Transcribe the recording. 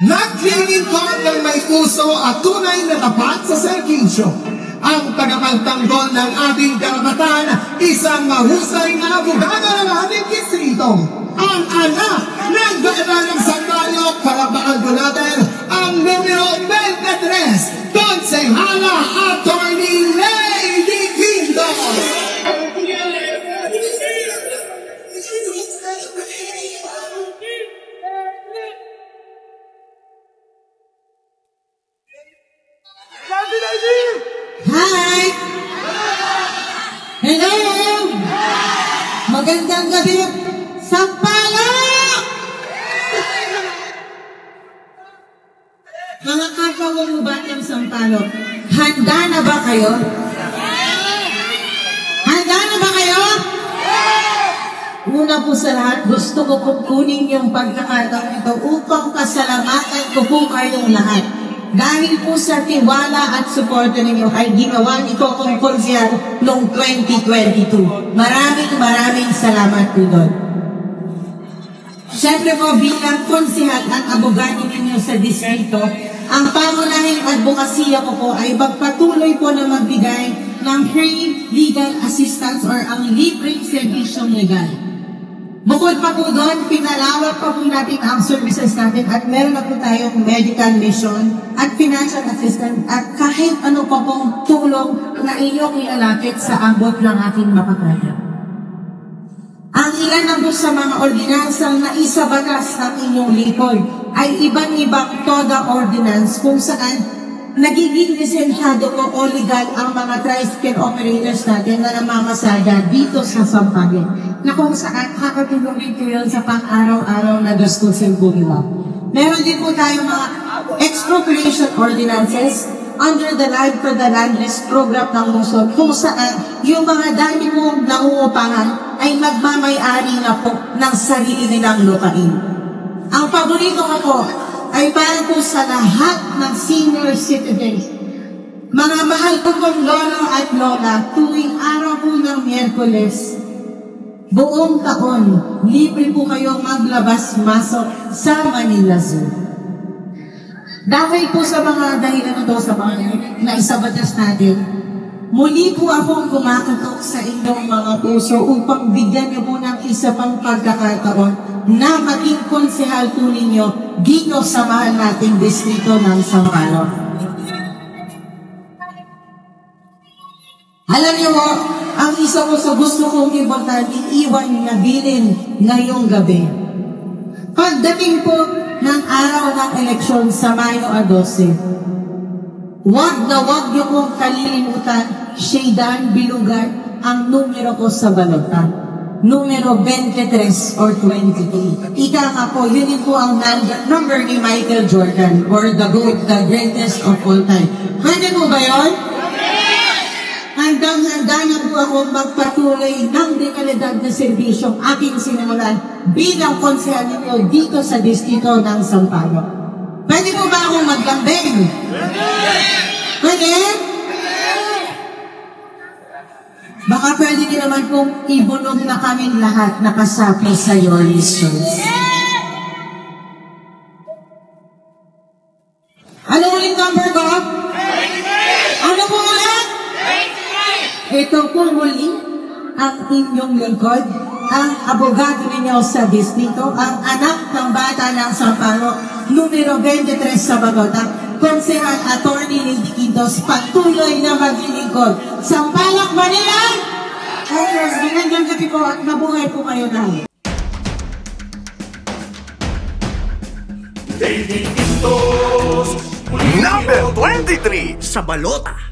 Naglilingkod ng may puso at tunay na tapat sa serbisyo. Ang tagapagtanggol ng ating karapatan, isang mahusay na abogado ng ating distrito. Ang anak ng General ng Sampaloc, Carabacan Bulacan, ang numero 23, Konsehala Attorney Lady Quintos. Hi! Hello! Magandang gabi, Sampaloc! Mga kapawang batang Sampaloc, handa na ba kayo? Handa na ba kayo? Una po sa lahat, gusto ko pong kunin yung pagkakataon ito upang pasalamatan ko po kayong lahat. Dahil po sa tiwala at suporta ninyo ay ginawa nito kong konsehal noong 2022. Maraming salamat po doon. Siyempre po bilang konsehal at abogado ninyo sa distrito, ang pangunahing advokasya ko po ay magpatuloy po na magbigay ng free legal assistance or ang libreng serbisyong legal. Bukod pa po doon, pinalawak pa po natin ang services natin at meron na po tayong medical mission at financial assistance at kahit ano pa pong tulong na inyong ilalapit sa abot ng ating makakaya. Ang ilan na po sa mga ordinansang naisabatas ng inyong likod ay ibang-ibang TODA ordinance kung saan nagiging lisensyado po o legal ang mga tricycle operators natin na namamasada dito sa Sampaguet, na kung saan kakatulong din po yun sa pang-araw-araw na gastusin po nila. Meron din po tayong mga expropriation ordinances under the Land for the Landless program ng Luzon, kung saan yung mga dami mong nangungupahan ay magmamay-ari na po ng sarili nilang lupain. Ang paborito ko po ay para po sa lahat ng senior citizens. Mga mahal ko pong lolo at lola, tuwing araw po ng Miyerkules, buong taon, libre po kayong maglabas-masok sa Manila Zoo. Dahil po sa mga dahilan ito sa mga naisabatas natin, muli po akong kumakatok sa inyong mga puso upang bigyan niyo po ng isa pang pagkakataon na maging konsehal po ninyo dito sa mahal nating distrito ng Sampaloc. Alam niyo mo, ang isa ko sa gusto kong importante, iwan na bilin ngayong gabi. Pagdating po ng araw ng eleksyon sa Mayo 12, wag niyo pong kalilimutan, Shaydan Bilugan, ang numero ko sa balota. Numero 23 or 23. Ika nga po, yun din po ang number ni Michael Jordan or the GOAT, the greatest of all time. Pwede po ba yun? Handa na po ako magpatuloy ng dekalidad na serbisyong aking sinimulan bilang konsehal ninyo dito sa distrito ng Sampaloc. Pwede po ba akong maglambing? Pwede? Baka pwede din naman kung ibunog na kaming lahat nakasapi sa your missions. Ano ulit number ko? Ano po ulit? Ito po muli ang inyong lingkod, ang abogado ninyo sa distrito, ang anak ng bata ng Sampaloc, numero 23 sa Bagota, Konsehal Attorney Lady Quintos, patuloy na maglilingkod. Sampaloc, Manila! Ayos, magandang gabi po at mabuhay po kayo na. Lady Quintos, number 23 sa Balota.